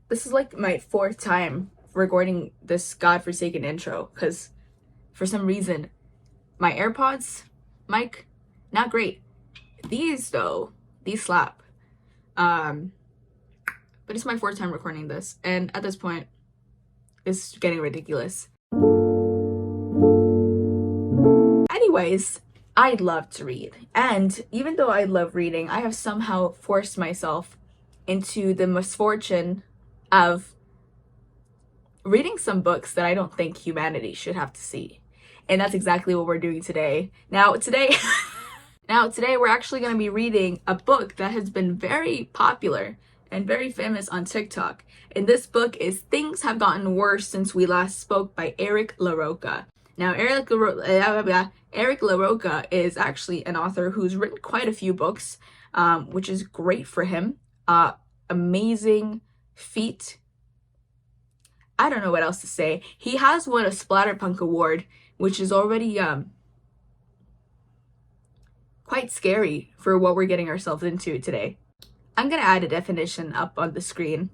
This is like my fourth time recording this godforsaken intro because for some reason my AirPods mic, not great. These though, these slap. But it's my fourth time recording this, and at this point, it's getting ridiculous. Anyways, I love to read, and even though I love reading, I have somehow forced myself into the misfortune of reading some books that I don't think humanity should have to see. And that's exactly what we're doing today. Now today we're actually going to be reading a book that has been very popular and very famous on TikTok. And this book is Things Have Gotten Worse Since We Last Spoke by Eric LaRocca. Now, Eric LaRocca is actually an author who's written quite a few books, which is great for him. Amazing feat. I don't know what else to say. He has won a Splatterpunk award, which is already quite scary for what we're getting ourselves into today. I'm gonna add a definition up on the screen,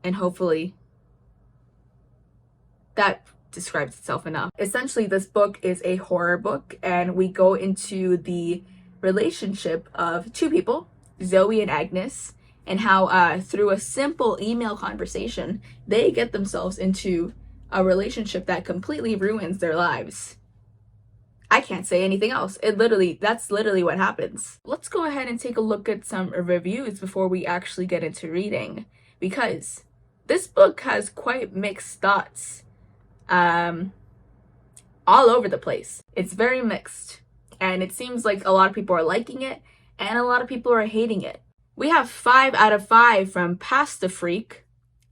and hopefully that describes itself enough. Essentially, this book is a horror book, and we go into the relationship of two people, Zoe and Agnes, and how through a simple email conversation, they get themselves into a relationship that completely ruins their lives. I can't say anything else. That's literally what happens. Let's go ahead and take a look at some reviews before we actually get into reading, because this book has quite mixed thoughts all over the place. It's very mixed, and it seems like a lot of people are liking it and a lot of people are hating it. We have 5 out of 5 from Pasta Freak.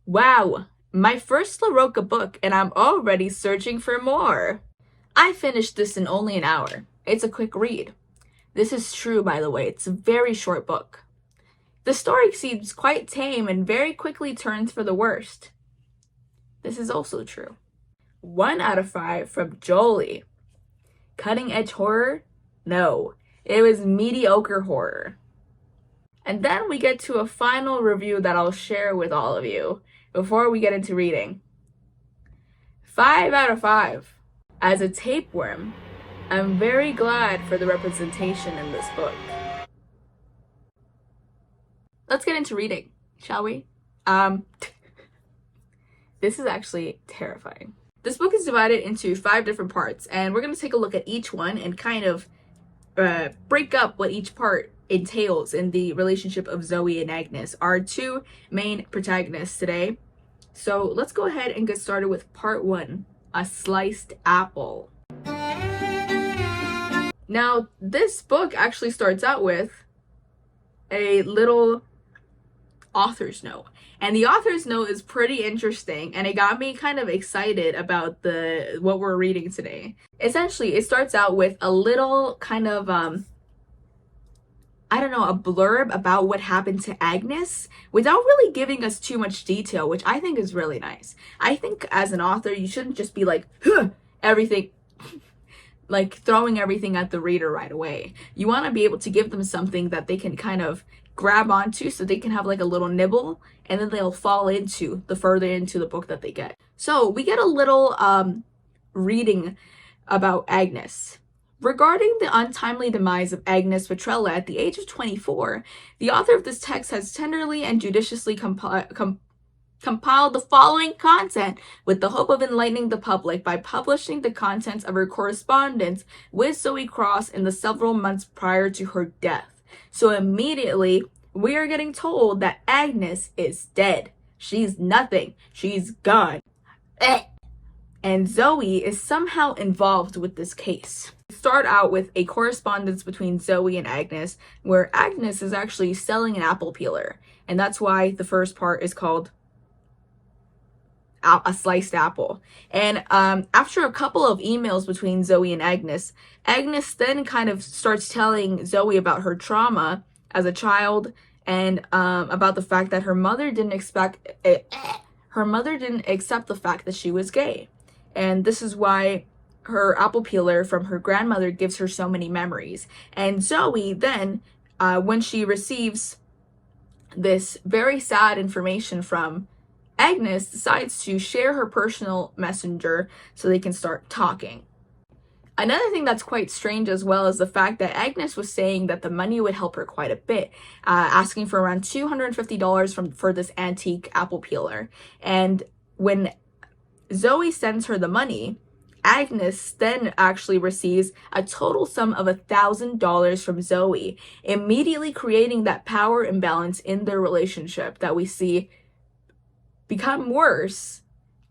Wow, my first LaRocca book and I'm already searching for more. I finished this in only an hour. It's a quick read. This is true, by the way. It's a very short book. The story seems quite tame and very quickly turns for the worst. This is also true. 1 out of 5 from Jolie. Cutting edge horror? No, it was mediocre horror. And then we get to a final review that I'll share with all of you before we get into reading. 5 out of 5. As a tapeworm, I'm very glad for the representation in this book. Let's get into reading, shall we? This is actually terrifying. This book is divided into 5 different parts, and we're going to take a look at each one and kind of break up what each part entails in the relationship of Zoe and Agnes, our 2 main protagonists today. So let's go ahead and get started with part 1. A sliced apple. Now, this book actually starts out with a little author's note. And the author's note is pretty interesting, and it got me kind of excited about what we're reading today. Essentially, it starts out with a little kind of a blurb about what happened to Agnes without really giving us too much detail, which I think is really nice. I think as an author, you shouldn't just be like, everything, like throwing everything at the reader right away. You want to be able to give them something that they can kind of grab onto so they can have like a little nibble, and then they'll fall into the further into the book that they get. So we get a little reading about Agnes. Regarding the untimely demise of Agnes Petrella at the age of 24, the author of this text has tenderly and judiciously compiled the following content with the hope of enlightening the public by publishing the contents of her correspondence with Zoe Cross in the several months prior to her death. So immediately, we are getting told that Agnes is dead. She's nothing. She's gone. And Zoe is somehow involved with this case. Start out with a correspondence between Zoe and Agnes, where Agnes is actually selling an apple peeler, and that's why the first part is called a sliced apple. And after a couple of emails between Zoe and Agnes then kind of starts telling Zoe about her trauma as a child, and about the fact that her mother didn't accept the fact that she was gay. And this is why her apple peeler from her grandmother gives her so many memories. And Zoe then, when she receives this very sad information from Agnes, decides to share her personal messenger so they can start talking. Another thing that's quite strange as well is the fact that Agnes was saying that the money would help her quite a bit, asking for around $250 for this antique apple peeler. And when Zoe sends her the money, Agnes then actually receives a total sum of $1,000 from Zoe, immediately creating that power imbalance in their relationship that we see become worse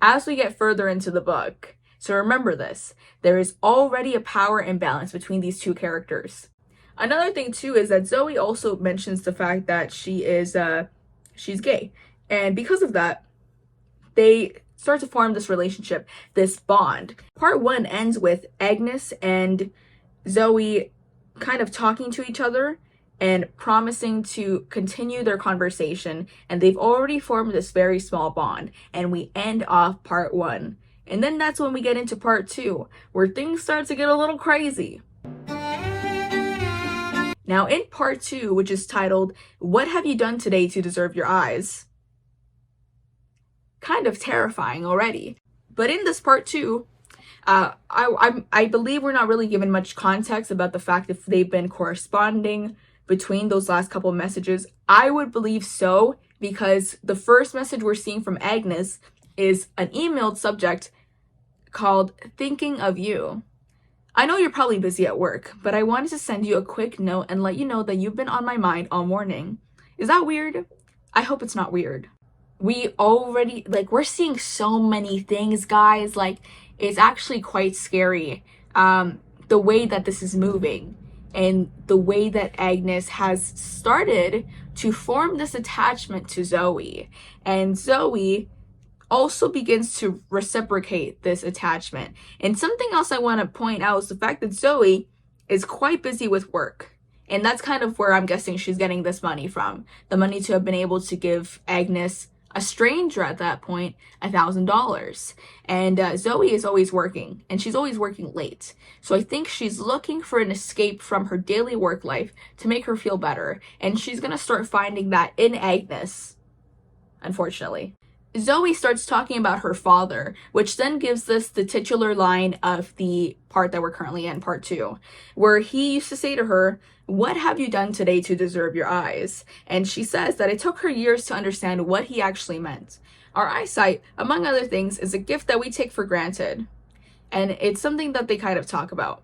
as we get further into the book. So remember this, there is already a power imbalance between these two characters. Another thing too is that Zoe also mentions the fact that she's gay. And because of that, they start to form this relationship, this bond. Part 1 ends with Agnes and Zoe kind of talking to each other and promising to continue their conversation, and they've already formed this very small bond, and we end off part 1. And then that's when we get into part 2, where things start to get a little crazy. Now in part 2, which is titled, "What Have You Done Today to Deserve Your Eyes?" Kind of terrifying already. But in this part 2, I believe we're not really given much context about the fact if they've been corresponding between those last couple of messages. I would believe so, because the first message we're seeing from Agnes is an emailed subject called "Thinking of You." I know you're probably busy at work, but I wanted to send you a quick note and let you know that you've been on my mind all morning. Is that weird? I hope it's not weird. We already, we're seeing so many things, guys. It's actually quite scary, the way that this is moving and the way that Agnes has started to form this attachment to Zoe. And Zoe also begins to reciprocate this attachment. And something else I want to point out is the fact that Zoe is quite busy with work. And that's kind of where I'm guessing she's getting this money from. The money to have been able to give Agnes, a stranger at that point, $1,000. And Zoe is always working, and she's always working late. So I think she's looking for an escape from her daily work life to make her feel better. And she's going to start finding that in Agnes, unfortunately. Zoe starts talking about her father, which then gives us the titular line of the part that we're currently in, part 2, where he used to say to her, "What have you done today to deserve your eyes?" And she says that it took her years to understand what he actually meant. Our eyesight, among other things, is a gift that we take for granted. And it's something that they kind of talk about.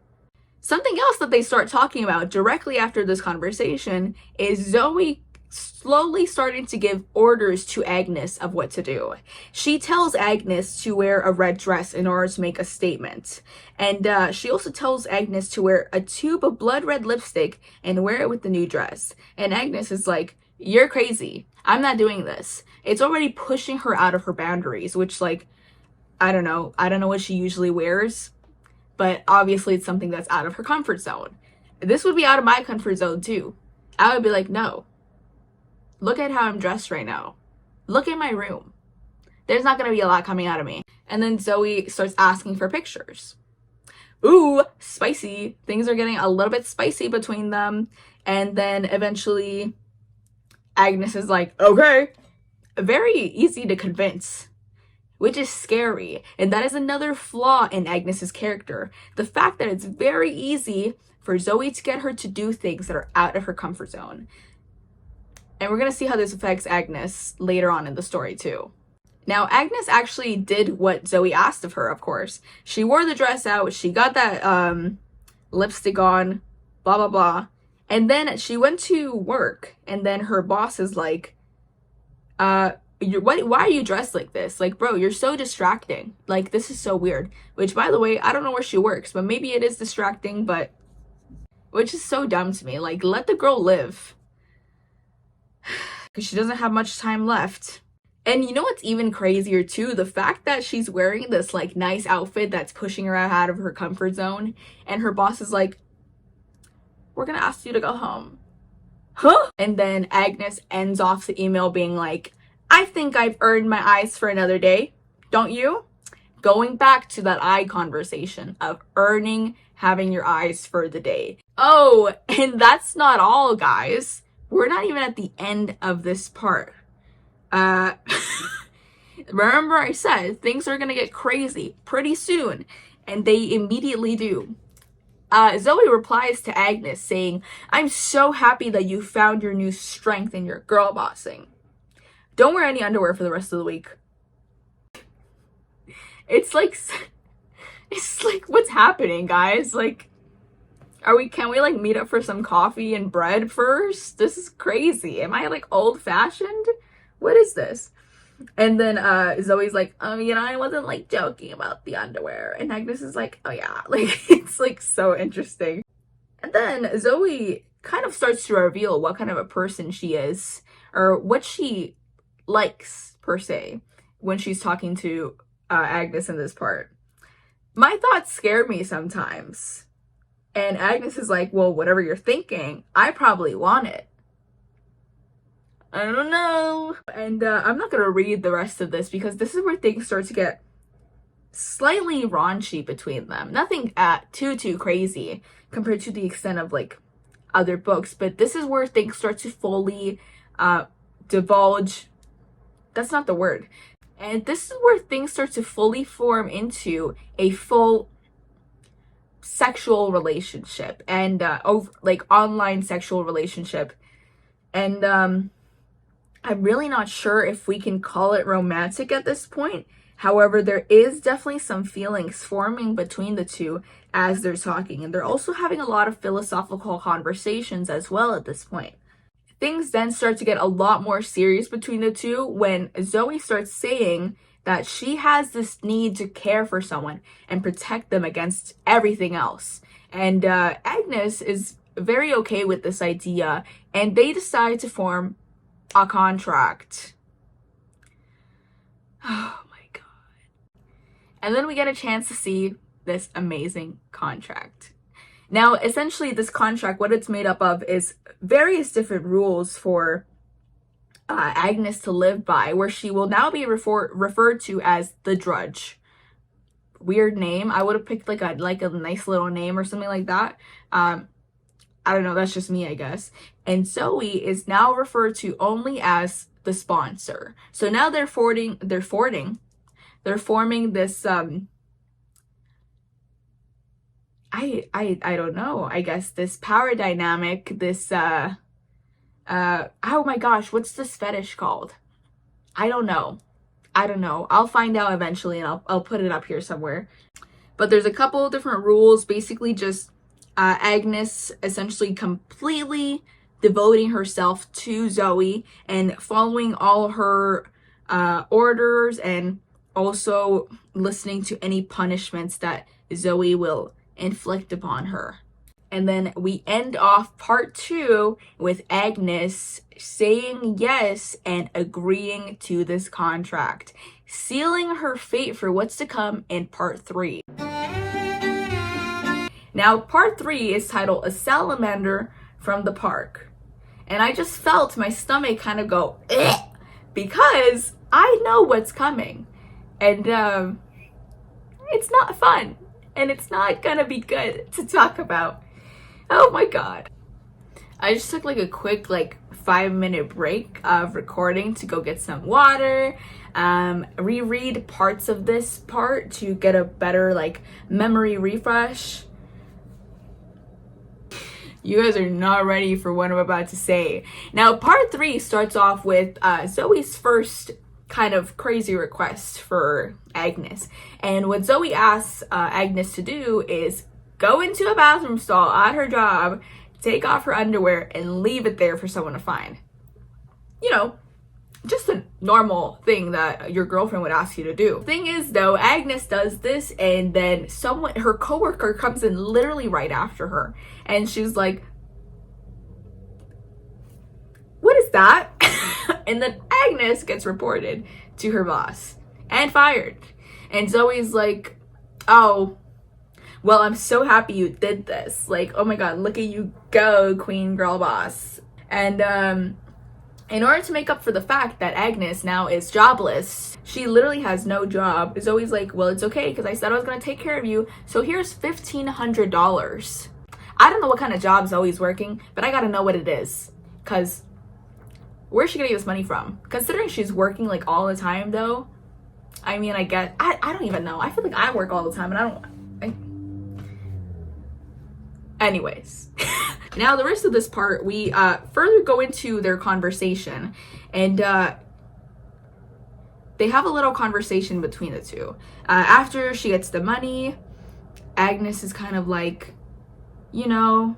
Something else that they start talking about directly after this conversation is Zoe slowly starting to give orders to Agnes of what to do. She tells Agnes to wear a red dress in order to make a statement. And she also tells Agnes to wear a tube of blood red lipstick and wear it with the new dress. And Agnes is like, "You're crazy. I'm not doing this." It's already pushing her out of her boundaries, which I don't know what she usually wears, but obviously it's something that's out of her comfort zone. This would be out of my comfort zone too. I would be like, "No. Look at how I'm dressed right now. Look at my room. There's not going to be a lot coming out of me." And then Zoe starts asking for pictures. Ooh, spicy. Things are getting a little bit spicy between them. And then eventually Agnes is like, "Okay." Very easy to convince, which is scary. And that is another flaw in Agnes's character. The fact that it's very easy for Zoe to get her to do things that are out of her comfort zone. And we're going to see how this affects Agnes later on in the story too. Now, Agnes actually did what Zoe asked of her, of course. She wore the dress out, she got that lipstick on, blah, blah, blah. And then she went to work, and then her boss is like, why are you dressed like this? Bro, you're so distracting. This is so weird. Which, by the way, I don't know where she works, but maybe it is distracting, but which is so dumb to me. Let the girl live. Because she doesn't have much time left. And you know what's even crazier too? The fact that she's wearing this nice outfit that's pushing her out of her comfort zone, and her boss is like, "We're gonna ask you to go home." Huh? And then Agnes ends off the email being like, "I think I've earned my eyes for another day. Don't you?" Going back to that eye conversation of having your eyes for the day. Oh, and that's not all, guys. we're not even at the end of this part. Uh, remember I said things are gonna get crazy pretty soon, and they immediately do. Zoe replies to Agnes saying, "I'm so happy that you found your new strength in your girl bossing. Don't wear any underwear for the rest of the week." It's like, what's happening, guys? Like, can we like meet up for some coffee and bread first? This is crazy. Am I like old fashioned? What is this? And then Zoe's like, I wasn't like joking about the underwear. And Agnes is like, oh yeah, like it's like so interesting. And then Zoe kind of starts to reveal what kind of a person she is, or what she likes per se, when she's talking to Agnes in this part. My thoughts scare me sometimes. And Agnes is like, well, whatever you're thinking, I probably want it. I don't know. And I'm not gonna read the rest of this because this is where things start to get slightly raunchy between them. Nothing too crazy compared to the extent of like other books, but this is where things start to fully divulge. That's not the word. And this is where things start to fully form into a full sexual relationship, and like online sexual relationship. And I'm really not sure if we can call it romantic at this point. However, there is definitely some feelings forming between the two as they're talking, and they're also having a lot of philosophical conversations as well at this point. Things then start to get a lot more serious between the two when Zoe starts saying that she has this need to care for someone and protect them against everything else. And Agnes is very okay with this idea, and they decide to form a contract. Oh my god. And then we get a chance to see this amazing contract. Now, essentially, this contract, what it's made up of is various different rules for Agnes to live by, where she will now be referred to as the Drudge. Weird name. I would have picked like a nice little name or something like that. I don't know, that's just me, I guess. And Zoe is now referred to only as the sponsor. So now they're forming this I don't know, I guess this power dynamic, this oh my gosh, what's this fetish called? I don't know. I'll find out eventually, and I'll put it up here somewhere. But there's a couple of different rules, basically just Agnes essentially completely devoting herself to Zoe and following all her orders, and also listening to any punishments that Zoe will inflict upon her. And then we end off part 2 with Agnes saying yes and agreeing to this contract, sealing her fate for what's to come in part 3. Now, part 3 is titled A Salamander from the Park. And I just felt my stomach kind of go, eh, because I know what's coming. And it's not fun. And it's not gonna be good to talk about. Oh my god. I just took like a quick 5-minute break of recording to go get some water, reread parts of this part to get a better memory refresh. You guys are not ready for what I'm about to say. Now, part 3 starts off with Zoe's first kind of crazy request for Agnes. And what Zoe asks Agnes to do is go into a bathroom stall at her job, take off her underwear, and leave it there for someone to find. You know, just a normal thing that your girlfriend would ask you to do. Thing is, though, Agnes does this, and then her coworker comes in literally right after her, and she's like, "What is that?" And then Agnes gets reported to her boss and fired. And Zoe's like, "Oh, well, I'm so happy you did this. Oh my god, look at you go, queen girl boss." And in order to make up for the fact that Agnes now is jobless, she literally has no job, Zoe's like, "Well, it's okay, because I said I was going to take care of you, so here's $1,500. I don't know what kind of job Zoe's working, but I gotta know what it is. because where's she gonna get this money from? Considering she's working like all the time though. I mean, I don't even know. I feel like I work all the time and anyways. Now the rest of this part, we further go into their conversation, and they have a little conversation between the two. After she gets the money, Agnes is kind of like, you know,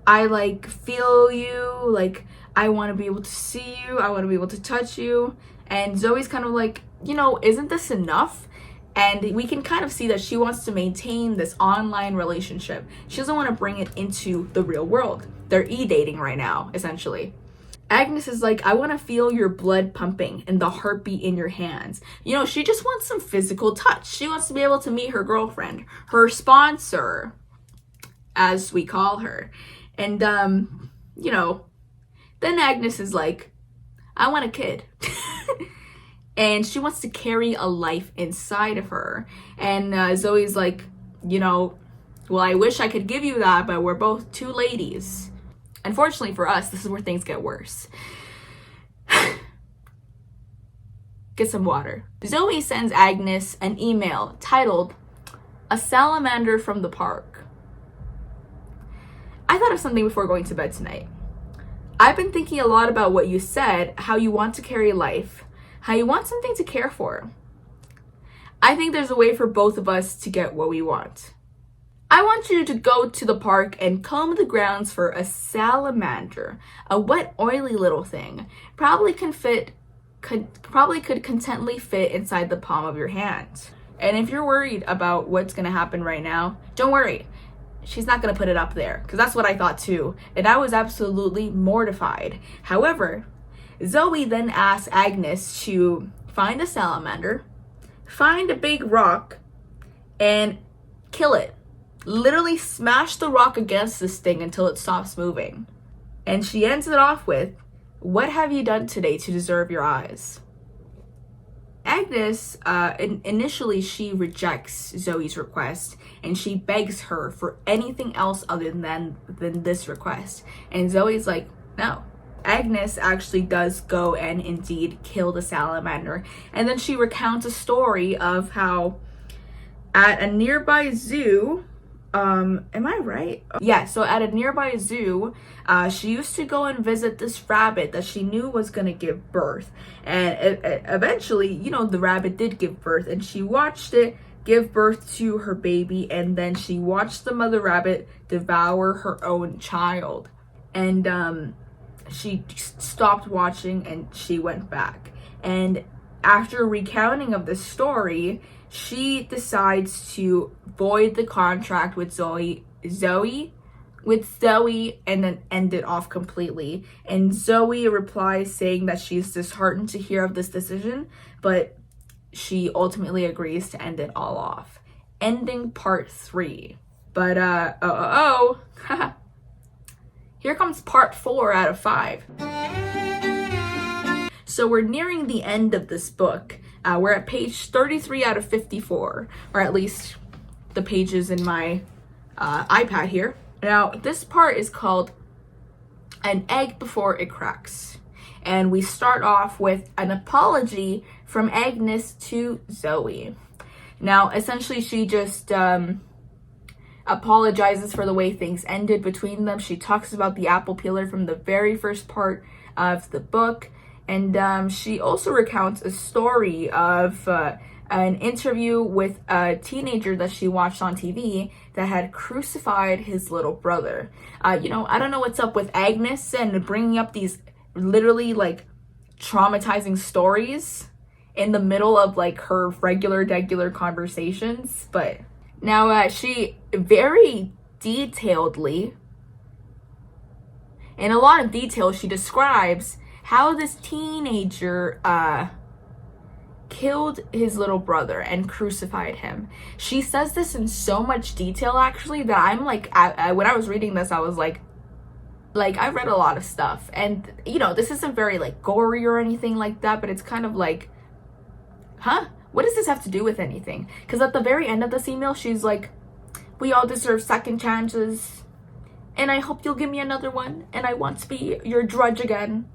I like feel you, like I want to be able to see you, I want to be able to touch you. And Zoe's kind of like, you know, isn't this enough? And we can kind of see that she wants to maintain this online relationship. She doesn't want to bring it into the real world. They're e-dating right now, essentially. Agnes is like, I want to feel your blood pumping and the heartbeat in your hands. You know, she just wants some physical touch. She wants to be able to meet her girlfriend, her sponsor, as we call her. And, you know, then Agnes is like, I want a kid. And she wants to carry a life inside of her. And Zoe's like, you know, well, I wish I could give you that, but we're both two ladies. Unfortunately for us, this is where things get worse. Get some water. Zoe sends Agnes an email titled, "A Salamander from the Park." I thought of something before going to bed tonight. I've been thinking a lot about what you said, how you want to carry life, how you want something to care for. I think there's a way for both of us to get what we want. I want you to go to the park and comb the grounds for a salamander, a wet, oily little thing. Probably could contently fit inside the palm of your hand. And if you're worried about what's gonna happen right now, don't worry. She's not gonna put it up there, because that's what I thought too, and I was absolutely mortified. However, Zoe then asks Agnes to find a salamander, find a big rock, and kill it. Literally smash the rock against this thing until it stops moving. And she ends it off with, "What have you done today to deserve your eyes?" Agnes, initially she rejects Zoe's request, and she begs her for anything else other than this request. And Zoe's like, no. Agnes actually does go and indeed kill the salamander. And then she recounts a story of how at a nearby zoo, am I right? Yeah, so at a nearby zoo, she used to go and visit this rabbit that she knew was gonna give birth. And eventually, you know, the rabbit did give birth, and she watched it give birth to her baby, and then she watched the mother rabbit devour her own child. And she stopped watching and she went back. And after recounting of the story, she decides to void the contract with Zoe, and then end it off completely. And Zoe replies saying that she's disheartened to hear of this decision, but she ultimately agrees to end it all off. Ending part 3. But here comes part 4 out of 5. So we're nearing the end of this book. We're at page 33 out of 54, or at least the pages in my iPad here. Now, this part is called An Egg Before It Cracks. And we start off with an apology from Agnes to Zoe. Now, essentially, she just apologizes for the way things ended between them. She talks about the apple peeler from the very first part of the book. And she also recounts a story of an interview with a teenager that she watched on TV that had crucified his little brother. You know, I don't know what's up with Agnes and bringing up these literally like traumatizing stories in the middle of like her regular conversations. But now she very detailedly, in a lot of detail, she describes how this teenager killed his little brother and crucified him. She says this in so much detail, actually, that I'm like, when I was reading this, I was like I've read a lot of stuff, and you know, this isn't very like gory or anything like that, but it's kind of like, huh? What does this have to do with anything? Because at the very end of this email, she's like, we all deserve second chances. and I hope you'll give me another one, and I want to be your drudge again.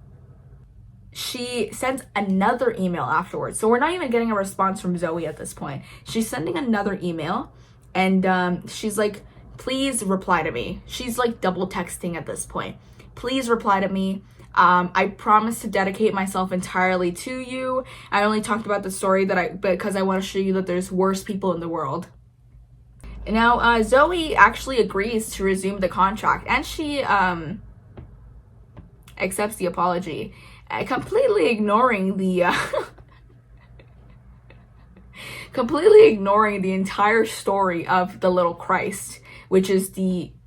She sends another email afterwards. So we're not even getting a response from Zoe at this point. She's sending another email, and she's like, please reply to me. She's like double texting at this point. Please reply to me. I promise to dedicate myself entirely to you. I only talked about the story because I want to show you that there's worse people in the world. Now, Zoe actually agrees to resume the contract, and she accepts the apology, completely ignoring the entire story of the little Christ, which is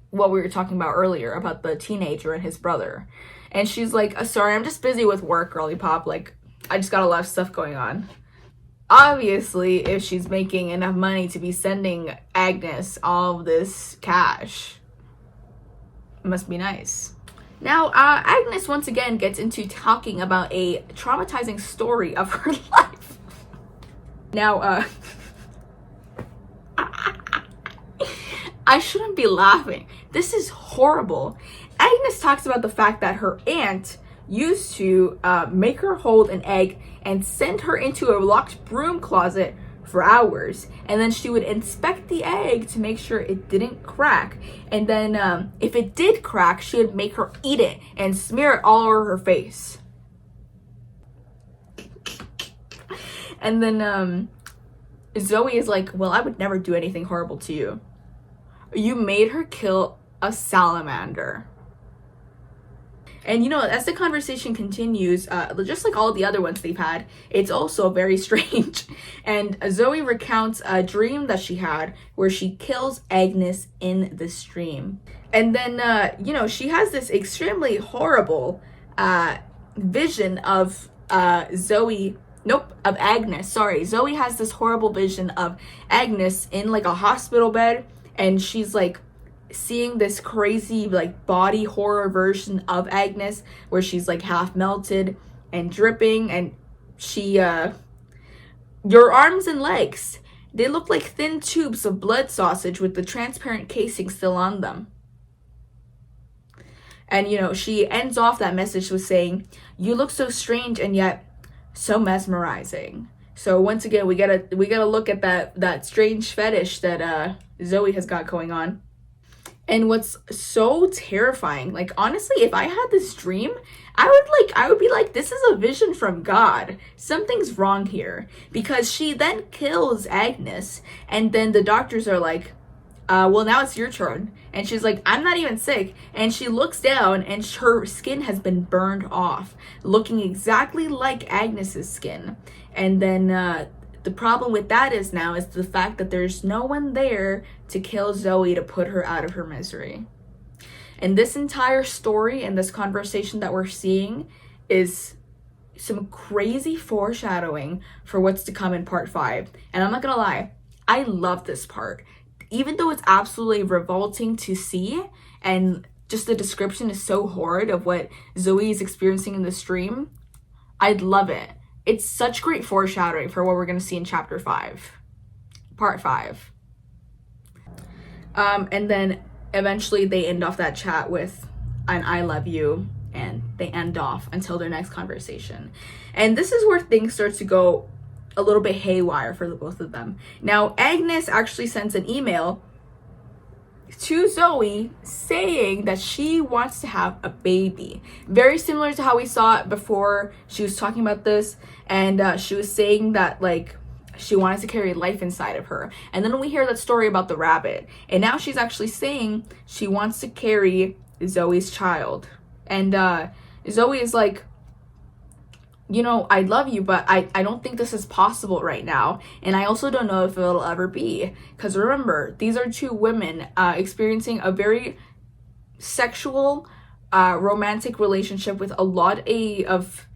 what we were talking about earlier about the teenager and his brother. And she's like, sorry, I'm just busy with work, girly pop. Like, I just got a lot of stuff going on. Obviously, if she's making enough money to be sending Agnes all of this cash, it must be nice. Now, Agnes once again gets into talking about a traumatizing story of her life. Now, I shouldn't be laughing. This is horrible. Agnes talks about the fact that her aunt used to make her hold an egg and send her into a locked broom closet for hours, and then she would inspect the egg to make sure it didn't crack, and then if it did crack, she would make her eat it and smear it all over her face. And then Zoe is like, well, I would never do anything horrible to you. You made her kill a salamander. And as the conversation continues, just like all the other ones they've had, it's also very strange. And Zoe recounts a dream that she had where she kills Agnes in the stream. And then, she has this extremely horrible vision of Agnes. Sorry, Zoe has this horrible vision of Agnes in like a hospital bed, and she's like seeing this crazy like body horror version of Agnes where she's like half melted and dripping, and she your arms and legs, they look like thin tubes of blood sausage with the transparent casing still on them. And she ends off that message with saying, you look so strange and yet so mesmerizing. So once again, we gotta look at that strange fetish that Zoe has got going on. And what's so terrifying, like honestly, if I had this dream, I would be like, this is a vision from God. Something's wrong here. Because she then kills Agnes, and then the doctors are like, well, now it's your turn. And she's like, I'm not even sick. And she looks down, and her skin has been burned off, looking exactly like Agnes's skin. And then the problem with that is the fact that there's no one there to kill Zoe to put her out of her misery. And this entire story and this conversation that we're seeing is some crazy foreshadowing for what's to come in part 5. And I'm not gonna lie, I love this part. Even though it's absolutely revolting to see, and just the description is so horrid of what Zoe is experiencing in the stream, I'd love it. It's such great foreshadowing for what we're going to see in chapter 5, part 5. And then eventually they end off that chat with an I love you, and they end off until their next conversation. And this is where things start to go a little bit haywire for the both of them. Now, Agnes actually sends an email to Zoe saying that she wants to have a baby. Very similar to how we saw it before. She was talking about this, and she was saying that like she wanted to carry life inside of her. And then we hear that story about the rabbit, and now she's actually saying she wants to carry Zoe's child. And Zoe is like, I love you, but I don't think this is possible right now. And I also don't know if it'll ever be. Because remember, these are two women experiencing a very sexual, romantic relationship with a lot of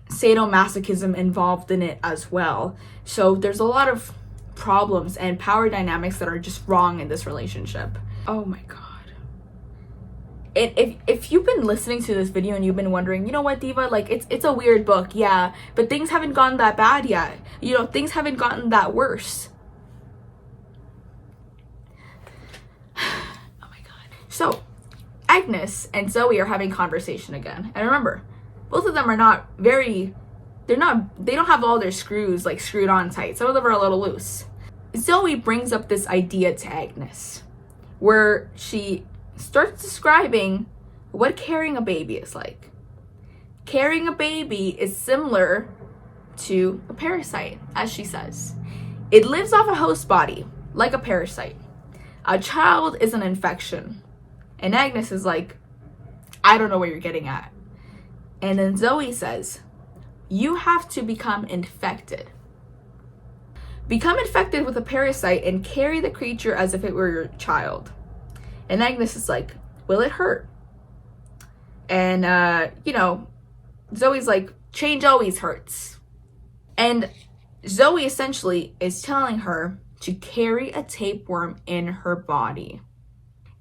sadomasochism involved in it as well. So there's a lot of problems and power dynamics that are just wrong in this relationship. Oh my god. If you've been listening to this video and you've been wondering, you know what, Diva, like it's a weird book, yeah, but things haven't gotten that bad yet. Things haven't gotten that worse. Oh my god. So Agnes and Zoe are having conversation again. And remember, both of them are not very, they don't have all their screws like screwed on tight. Some of them are a little loose. Zoe brings up this idea to Agnes where she starts describing what carrying a baby is like. Carrying a baby is similar to a parasite, as she says. It lives off a host body, like a parasite. A child is an infection. And Agnes is like, I don't know what you're getting at. And then Zoe says, you have to become infected. Become infected with a parasite and carry the creature as if it were your child. And Agnes is like, will it hurt? And, Zoe's like, change always hurts. And Zoe essentially is telling her to carry a tapeworm in her body.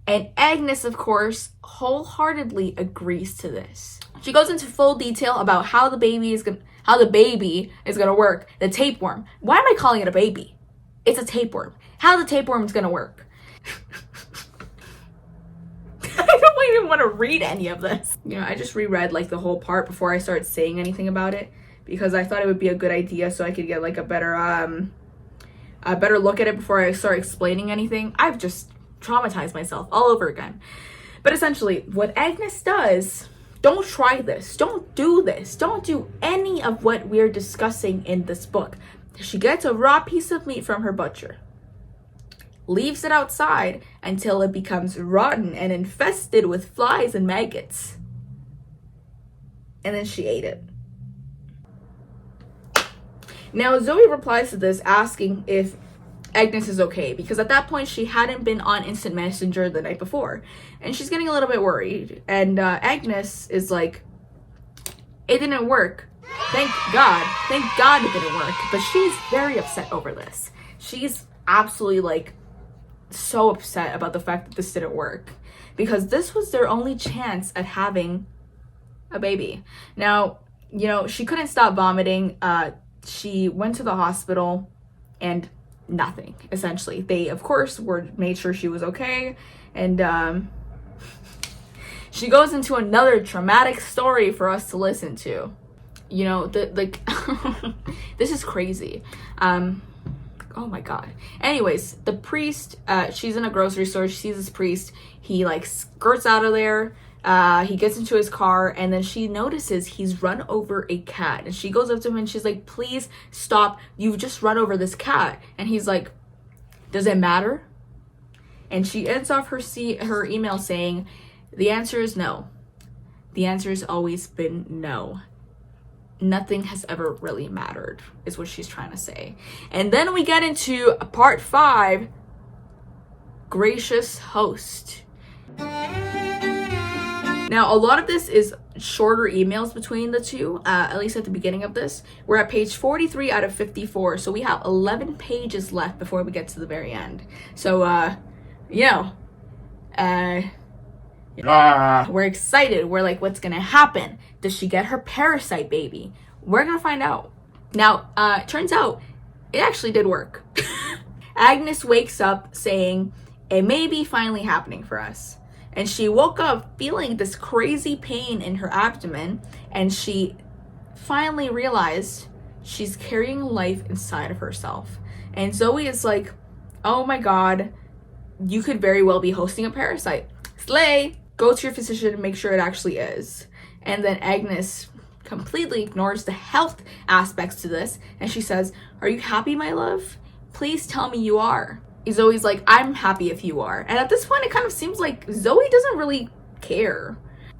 And Agnes, of course, wholeheartedly agrees to this. She goes into full detail about how the baby is gonna work. The tapeworm. Why am I calling it a baby? It's a tapeworm. How the tapeworm is gonna work. I don't even want to read any of this. I just reread like the whole part before I start saying anything about it because I thought it would be a good idea so I could get like a better look at it before I start explaining anything. I've just traumatized myself all over again. But essentially, what Agnes does, don't try this. Don't do this. Don't do any of what we're discussing in this book. She gets a raw piece of meat from her butcher, leaves it outside until it becomes rotten and infested with flies and maggots. And then she ate it. Now, Zoe replies to this asking if Agnes is okay, because at that point she hadn't been on instant messenger the night before and she's getting a little bit worried. And Agnes is like, it didn't work. Thank God it didn't work. But she's very upset over this. She's absolutely like so upset about the fact that this didn't work because this was their only chance at having a baby. Now, she couldn't stop vomiting. She went to the hospital and nothing, essentially. They, of course, made sure she was okay. And she goes into another traumatic story for us to listen to. This is crazy. Oh my God. Anyways, the priest, she's in a grocery store. She sees this priest. He like skirts out of there. He gets into his car and then she notices he's run over a cat. And she goes up to him and she's like, please stop. You've just run over this cat. And he's like, does it matter? And she ends off her email saying, the answer is no. The answer has always been no. Nothing has ever really mattered, is what she's trying to say. And then we get into part 5, gracious host. Now, a lot of this is shorter emails between the two, at least at the beginning of this. We're at page 43 out of 54, so we have 11 pages left before we get to the very end. So, we're excited. We're like, what's gonna happen? Does she get her parasite baby? We're gonna find out. Now, turns out it actually did work. Agnes wakes up saying, it may be finally happening for us. And she woke up feeling this crazy pain in her abdomen, and she finally realized she's carrying life inside of herself. And Zoe is like, oh my God, you could very well be hosting a parasite. Slay! Go to your physician and make sure it actually is. And then Agnes completely ignores the health aspects to this, and she says, are you happy, my love? Please tell me you are. Zoe's like, I'm happy if you are. And at this point, it kind of seems like Zoe doesn't really care.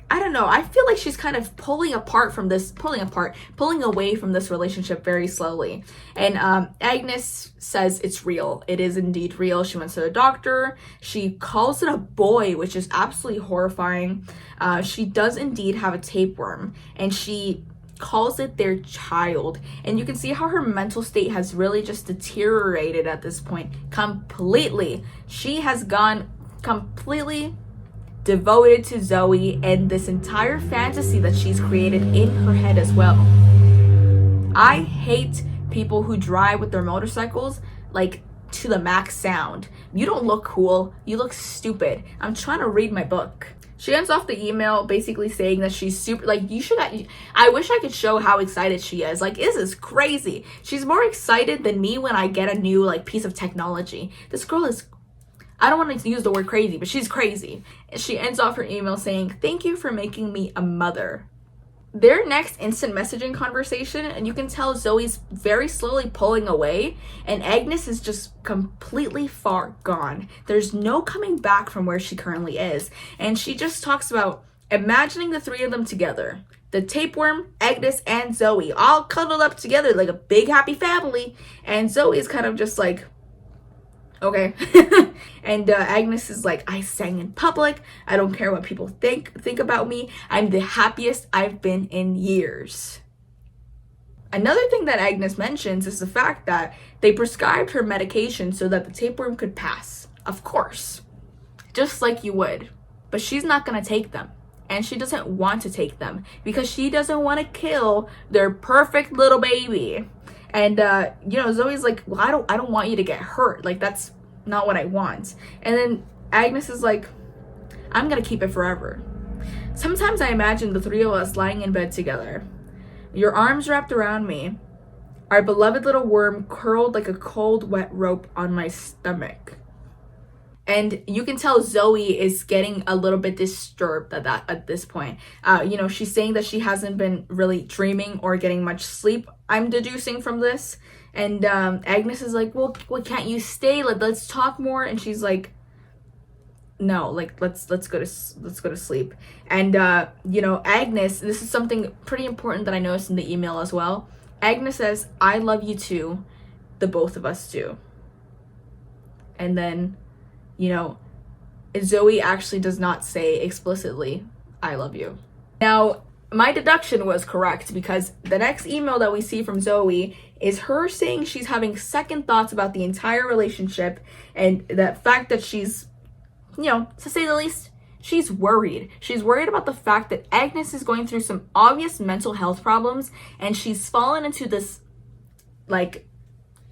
I don't know. I feel like she's kind of pulling away from this relationship very slowly. And Agnes says it's real. It is indeed real. She went to the doctor. She calls it a boy, which is absolutely horrifying. She does indeed have a tapeworm, and she calls it their child. And you can see how her mental state has really just deteriorated at this point completely. She has gone completely devoted to Zoe and this entire fantasy that she's created in her head as well. I hate people who drive with their motorcycles like to the max sound. You don't look cool. You look stupid. I'm trying to read my book. She ends off the email basically saying that she's super, like, I wish I could show how excited she is. Like, this is crazy. She's more excited than me when I get a new, like, piece of technology. This girl is, I don't want to use the word crazy, but she's crazy. And she ends off her email saying, "Thank you for making me a mother." Their next instant messaging conversation, and you can tell Zoe's very slowly pulling away, and Agnes is just completely far gone. There's no coming back from where she currently is. And she just talks about imagining the three of them together. The tapeworm, Agnes, and Zoe all cuddled up together like a big happy family. And Zoe's kind of just like, okay. And Agnes is like, "I sang in public. I don't care what people think about me. I'm the happiest I've been in years." Another thing that Agnes mentions is the fact that they prescribed her medication so that the tapeworm could pass. Of course. Just like you would. But she's not going to take them. And she doesn't want to take them because she doesn't want to kill their perfect little baby. And Zoe's like, "Well, I don't want you to get hurt. Like, that's not what I want." And then Agnes is like, "I'm gonna keep it forever." Sometimes I imagine the three of us lying in bed together, your arms wrapped around me, our beloved little worm curled like a cold, wet rope on my stomach. And you can tell Zoe is getting a little bit disturbed at this point. She's saying that she hasn't been really dreaming or getting much sleep, I'm deducing from this. And Agnes is like, well, can't you stay? Let's talk more. And she's like, "No, like let's go to sleep." And Agnes, this is something pretty important that I noticed in the email as well. Agnes says, "I love you too. The both of us do." And then Zoe actually does not say explicitly, "I love you." Now, my deduction was correct because the next email that we see from Zoe is her saying she's having second thoughts about the entire relationship, and the fact that she's, to say the least, she's worried. She's worried about the fact that Agnes is going through some obvious mental health problems, and she's fallen into this, like,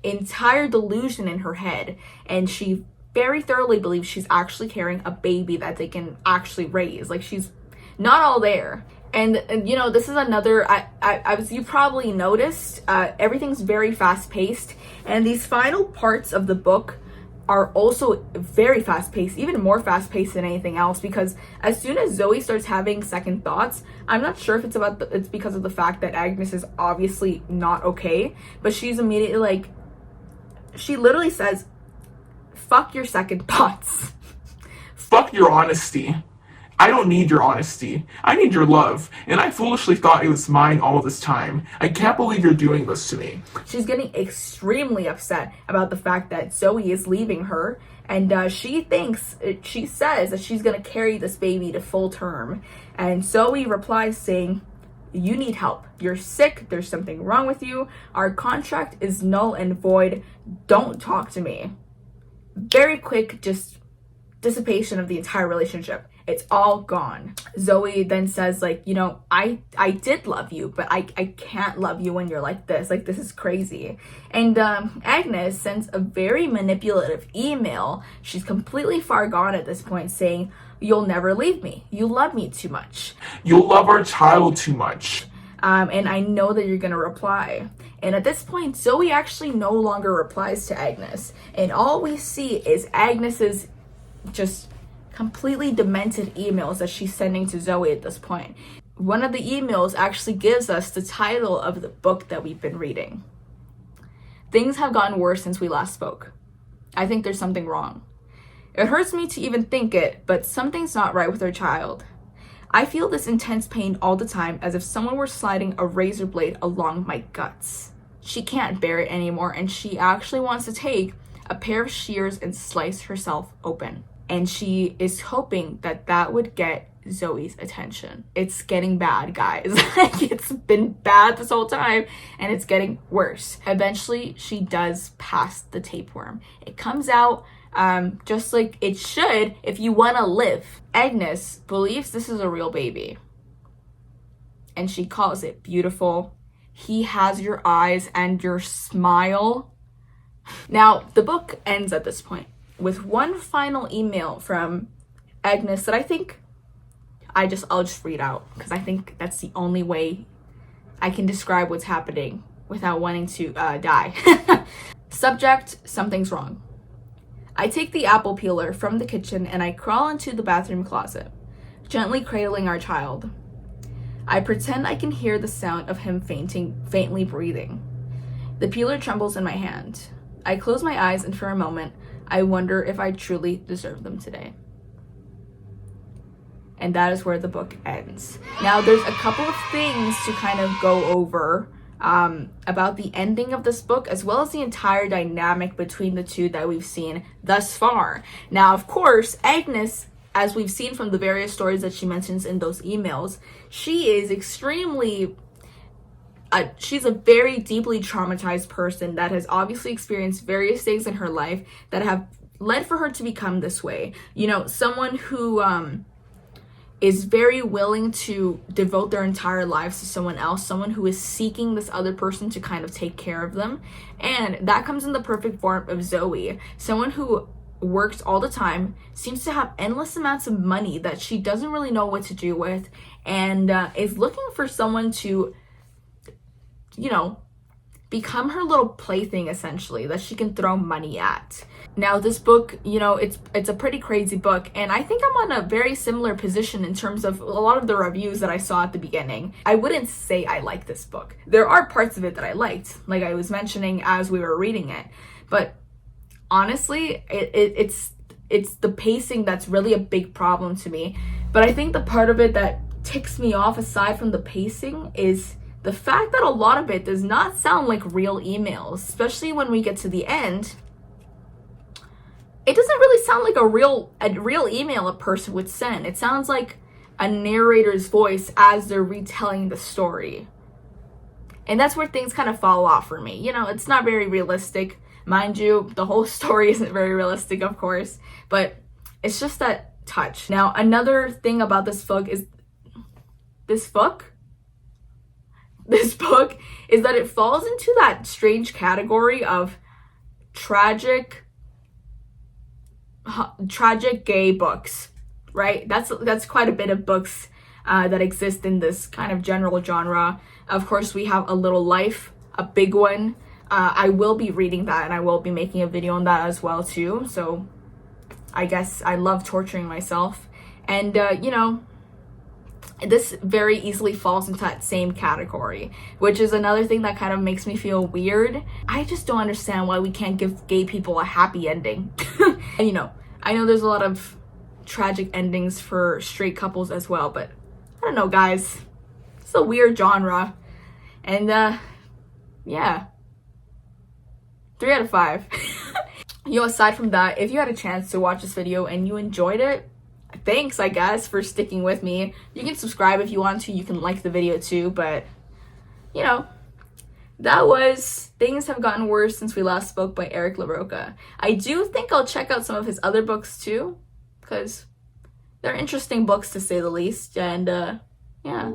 entire delusion in her head, and she very thoroughly believes she's actually carrying a baby that they can actually raise. Like, she's not all there. And this is another, you probably noticed, everything's very fast paced, and these final parts of the book are also very fast paced, even more fast paced than anything else, because as soon as Zoe starts having second thoughts, I'm not sure if it's because of the fact that Agnes is obviously not okay, but she's immediately like, she literally says, "Fuck your second thoughts. Fuck your honesty. I don't need your honesty. I need your love. And I foolishly thought it was mine all this time. I can't believe you're doing this to me." She's getting extremely upset about the fact that Zoe is leaving her. And she says that she's going to carry this baby to full term. And Zoe replies saying, "You need help. You're sick. There's something wrong with you. Our contract is null and void. Don't talk to me." Very quick, just dissipation of the entire relationship. It's all gone. Zoe then says, like, I did love you, but I can't love you when you're like this. Like, this is crazy. And Agnes sends a very manipulative email. She's completely far gone at this point, saying, "You'll never leave me. You love me too much. You'll love our child too much. And I know that you're gonna reply." And at this point, Zoe actually no longer replies to Agnes. And all we see is Agnes's just completely demented emails that she's sending to Zoe at this point. One of the emails actually gives us the title of the book that we've been reading. "Things have gotten worse since we last spoke. I think there's something wrong. It hurts me to even think it, but something's not right with our child. I feel this intense pain all the time, as if someone were sliding a razor blade along my guts. She can't bear it anymore, and she actually wants to take a pair of shears and slice herself open. And she is hoping that would get Zoe's attention." It's getting bad, guys. Like, it's been bad this whole time, and it's getting worse. Eventually, she does pass the tapeworm. It comes out just like it should if you want to live. Agnes believes this is a real baby, and she calls it beautiful. He has your eyes and your smile. Now, the book ends at this point with one final email from Agnes that I think I'll just read out, because I think that's the only way I can describe what's happening without wanting to die. Subject, something's wrong. I take the apple peeler from the kitchen and I crawl into the bathroom closet, gently cradling our child. I pretend I can hear the sound of him faintly breathing. The peeler trembles in my hand. I close my eyes and for a moment, I wonder if I truly deserve them today. And that is where the book ends. Now, there's a couple of things to kind of go over about the ending of this book, as well as the entire dynamic between the two that we've seen thus far. Now, of course, Agnes, as we've seen from the various stories that she mentions in those emails, she is she's a very deeply traumatized person that has obviously experienced various things in her life that have led for her to become this way. You know, someone who is very willing to devote their entire lives to someone else, someone who is seeking this other person to kind of take care of them. And that comes in the perfect form of Zoe, someone who works all the time, seems to have endless amounts of money that she doesn't really know what to do with, and is looking for someone to, you know, become her little plaything, essentially, that she can throw money at. Now, this book, you know, it's a pretty crazy book, and I think I'm on a very similar position in terms of a lot of the reviews that I saw at the beginning. I wouldn't say I like this book. There are parts of it that I liked, like I was mentioning as we were reading it, but honestly, it's the pacing that's really a big problem to me. But I think the part of it that ticks me off, aside from the pacing, is the fact that a lot of it does not sound like real emails, especially when we get to the end. It doesn't really sound like a real email a person would send. It sounds like a narrator's voice as they're retelling the story. And that's where things kind of fall off for me. You know, it's not very realistic. Mind you, the whole story isn't very realistic, of course, but it's just that touch. Now, another thing about this book is that it falls into that strange category of tragic gay books, right? That's quite a bit of books that exist in this kind of general genre. Of course, we have A Little Life, a big one. I will be reading that, and I will be making a video on that as well too. So I guess I love torturing myself, and you know, this very easily falls into that same category, which is another thing that kind of makes me feel weird. I just don't understand why we can't give gay people a happy ending. And you know, I know there's a lot of tragic endings for straight couples as well, but I don't know, guys. It's a weird genre. And yeah. 3 out of 5. You know, aside from that, if you had a chance to watch this video and you enjoyed it, thanks, I guess, for sticking with me. You can subscribe if you want to. You can like the video too, but, you know, that was Things Have Gotten Worse Since We Last Spoke by Eric LaRocca. I do think I'll check out some of his other books too, because they're interesting books to say the least. And yeah,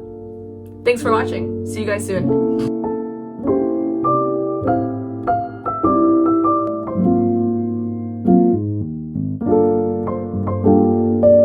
thanks for watching. See you guys soon.